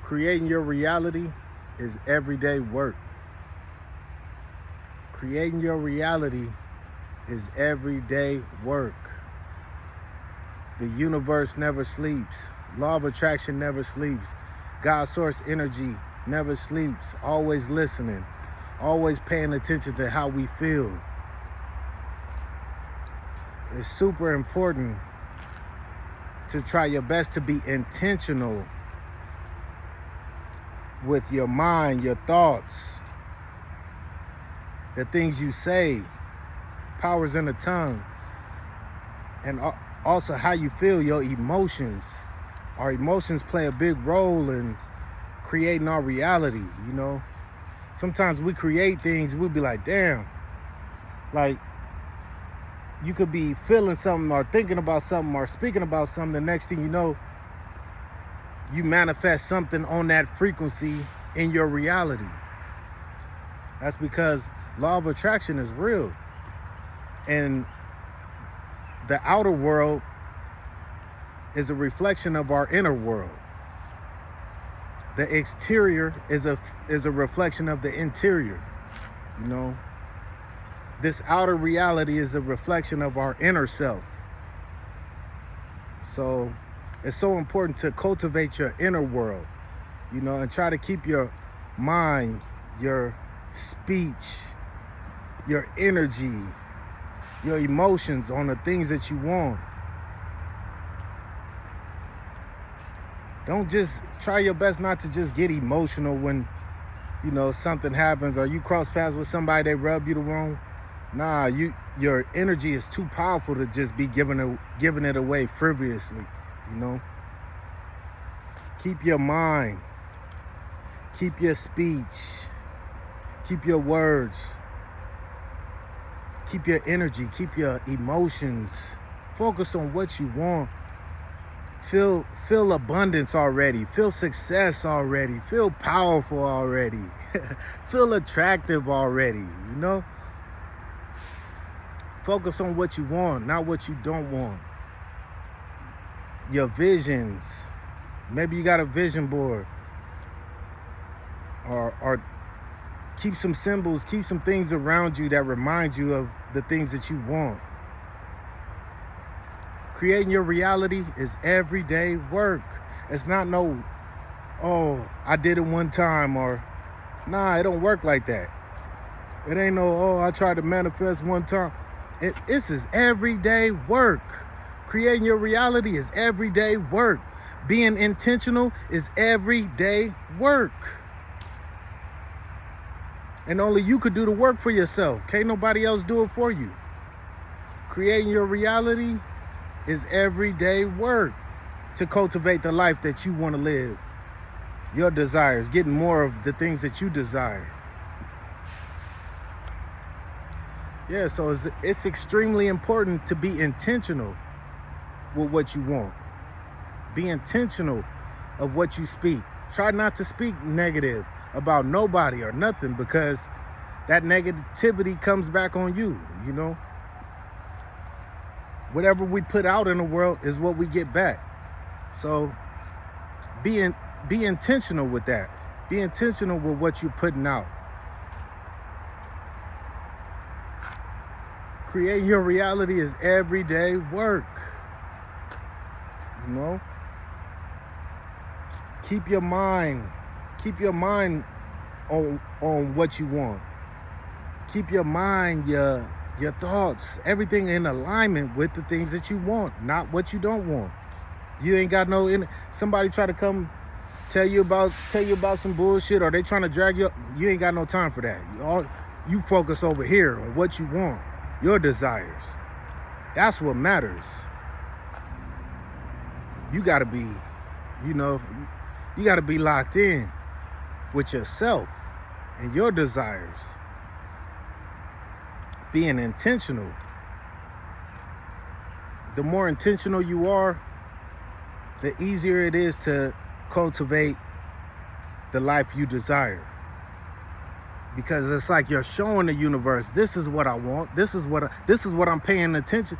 Creating your reality is everyday work. Creating your reality is everyday work. The universe never sleeps. Law of attraction never sleeps. God source energy never sleeps. Always listening. Always paying attention to how we feel. It's super important to try your best to be intentional with your mind, your thoughts, the things you say, powers in the tongue, and also how you feel, your emotions. Our emotions play a big role in creating our reality, you know. Sometimes we create things, we'll be like, damn, like you could be feeling something or thinking about something or speaking about something. The next thing you know, you manifest something on that frequency in your reality. That's because law of attraction is real. And the outer world is a reflection of our inner world. The exterior is a reflection of the interior, you know. This outer reality is a reflection of our inner self. So it's so important to cultivate your inner world, you know, and try to keep your mind, your speech, your energy, your emotions on the things that you want. Don't just try your best not to just get emotional when, you know, something happens or you cross paths with somebody that rub you the wrong. Nah, your energy is too powerful to just be giving it away frivolously, you know. Keep your mind, keep your speech, keep your words, keep your energy, keep your emotions. Focus on what you want. Feel abundance already. Feel success already. Feel powerful already. Feel attractive already, you know? Focus on what you want, not what you don't want. Your visions. Maybe you got a vision board. Or keep some symbols, keep some things around you that remind you of the things that you want. Creating your reality is everyday work. It's not no, oh, I did it one time, or nah, it don't work like that. It ain't no, oh, I tried to manifest one time. This is everyday work. Creating your reality is everyday work. Being intentional is everyday work. And only you could do the work for yourself. Can't nobody else do it for you. Creating your reality is everyday work to cultivate the life that you want to live. Your desires, getting more of the things that you desire. Yeah, so it's extremely important to be intentional with what you want. Be intentional of what you speak. Try not to speak negative about nobody or nothing, because that negativity comes back on you, you know. Whatever we put out in the world is what we get back. So be intentional with that. Be intentional with what you're putting out. Creating your reality is everyday work. You know? Keep your mind on what you want. Keep your mind, your thoughts, everything in alignment with the things that you want, not what you don't want. You ain't got somebody try to come tell you about some bullshit, or they trying to drag you up. You ain't got no time for that. You focus over here on what you want, your desires. That's what matters. You got to be, you know, you got to be locked in with yourself and your desires. Being intentional. The more intentional you are, the easier it is to cultivate the life you desire. Because it's like you're showing the universe, this is what I want. This is what I'm paying attention.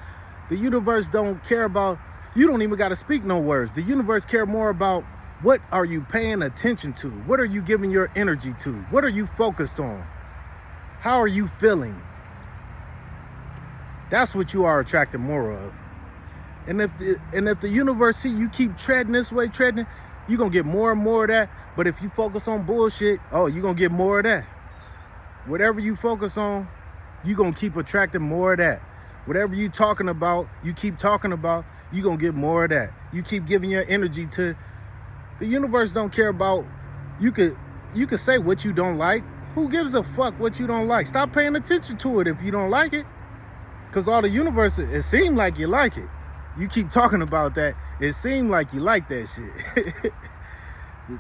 The universe don't care about, you don't even got to speak no words. The universe care more about What are you paying attention to? What are you giving your energy to? What are you focused on? How are you feeling? That's what you are attracting more of. And if the universe see you keep treading this way, you're gonna get more and more of that. But if you focus on bullshit, oh, you're gonna get more of that. Whatever you focus on, you're gonna keep attracting more of that. Whatever you talking about, you keep talking about, you're gonna get more of that. You keep giving your energy to the universe. Don't care about, you could say what you don't like. Who gives a fuck what you don't like? Stop paying attention to it if you don't like it. Because all the universe, it seems like you like it. You keep talking about that, it seems like you like that shit.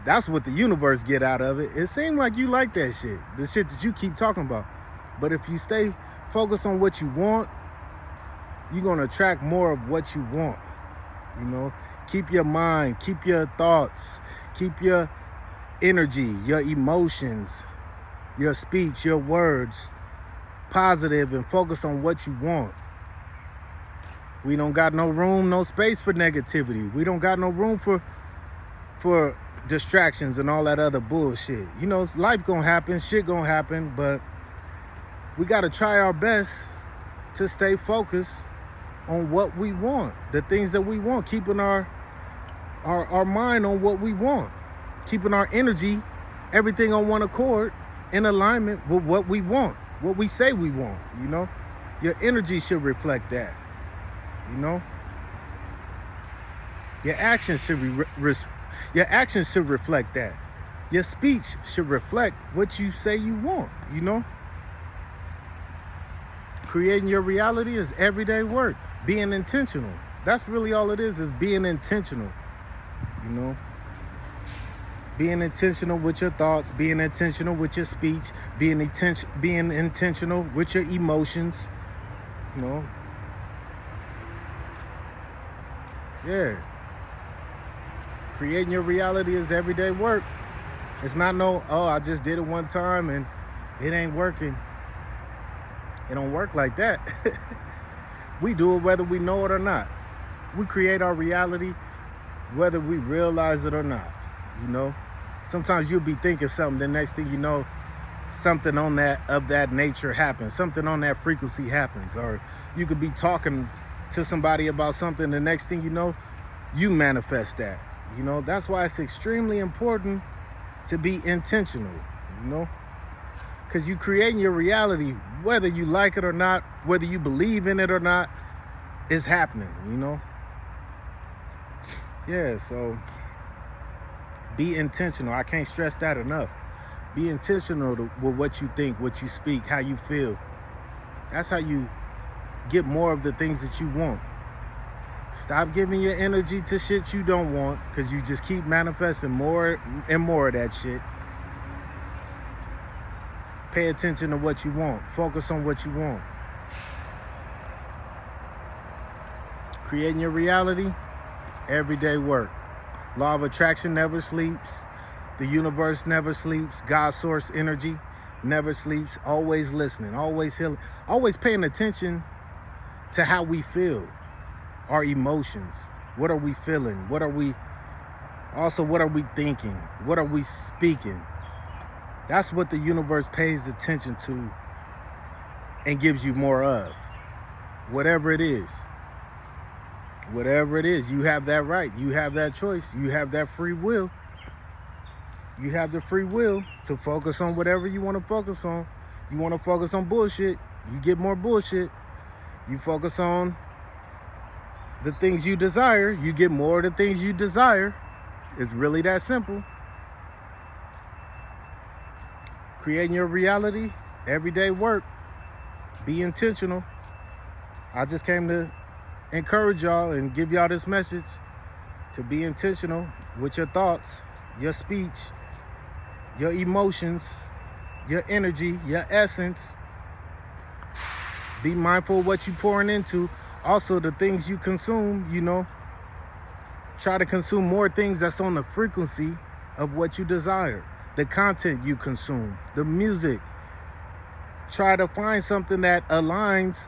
That's what the universe get out of it. It seems like you like that shit, the shit that you keep talking about. But if you stay focused on what you want, you're gonna attract more of what you want. You know, keep your mind, keep your thoughts, keep your energy, your emotions, your speech, your words positive, and focus on what you want. We don't got no room, no space for negativity. We don't got no room for distractions and all that other bullshit. You know, life gonna happen, shit gonna happen, but we gotta try our best to stay focused on what we want, the things that we want, keeping our mind on what we want, keeping our energy, everything on one accord, in alignment with what we want, what we say we want. You know, your energy should reflect that. You know, your actions should reflect that. Your speech should reflect what you say you want. You know, creating your reality is everyday work. Being intentional. That's really all it is being intentional. You know, being intentional with your thoughts, being intentional with your speech, being intentional with your emotions. You know. Yeah. Creating your reality is everyday work. It's not no, oh, I just did it one time and it ain't working. It don't work like that. We do it whether we know it or not. We create our reality whether we realize it or not. You know, sometimes you'll be thinking something, the next thing you know, something of that nature happens, something on that frequency happens. Or you could be talking to somebody about something, the next thing you know, you manifest that. You know, that's why it's extremely important to be intentional, you know, because you creating your reality, whether you like it or not, whether you believe in it or not, it's happening, you know. Yeah, so be intentional. I can't stress that enough. Be intentional with what you think, what you speak, how you feel. That's how you get more of the things that you want. Stop giving your energy to shit you don't want, because you just keep manifesting more and more of that shit. Pay attention to what you want. Focus on what you want. Creating your reality, everyday work. Law of attraction never sleeps. The universe never sleeps. God's source energy never sleeps. Always listening, always healing, always paying attention to how we feel, our emotions. What are we feeling? What are we thinking? What are we speaking? That's what the universe pays attention to and gives you more of. Whatever it is. Whatever it is, you have that right. You have that choice. You have that free will. You have the free will to focus on whatever you want to focus on. You want to focus on bullshit, you get more bullshit. You focus on the things you desire, you get more of the things you desire. It's really that simple. Creating your reality, everyday work. Be intentional. I just came to encourage y'all and give y'all this message to be intentional with your thoughts, your speech, your emotions, your energy, your essence. Be mindful of what you're pouring into. Also, the things you consume, you know. Try to consume more things that's on the frequency of what you desire. The content you consume, the music. Try to find something that aligns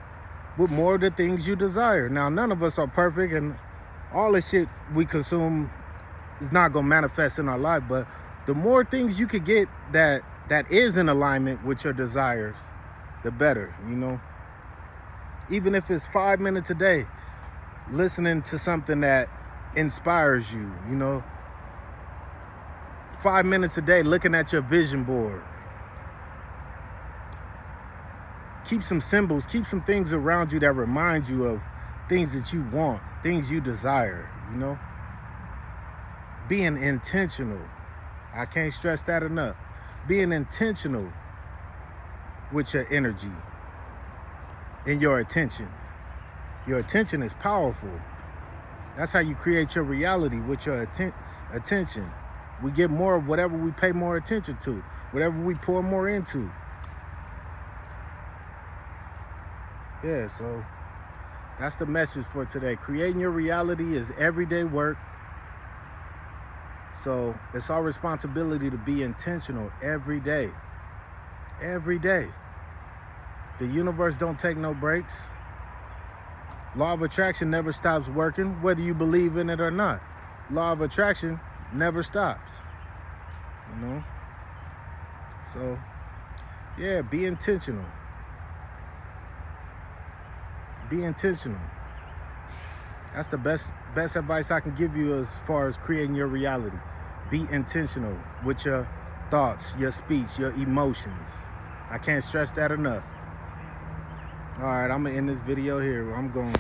with more of the things you desire. Now, none of us are perfect, and all the shit we consume it's not gonna manifest in our life. But the more things you could get that is in alignment with your desires, the better, you know. Even if it's 5 minutes a day, listening to something that inspires you, you know. 5 minutes a day looking at your vision board. Keep some symbols, keep some things around you that remind you of things that you want, things you desire, you know. Being intentional. I can't stress that enough. Being intentional with your energy and your attention. Your attention is powerful. That's how you create your reality, with your attention. We get more of whatever we pay more attention to, whatever we pour more into. Yeah, so that's the message for today. Creating your reality is everyday work. So it's our responsibility to be intentional every day. Every day. The universe don't take no breaks. Law of attraction never stops working, whether you believe in it or not. Law of attraction never stops, you know. So yeah, be intentional. Be intentional. That's the best advice I can give you as far as creating your reality. Be intentional with your thoughts, your speech, your emotions. I can't stress that enough. All right, I'm gonna end this video here. I'm going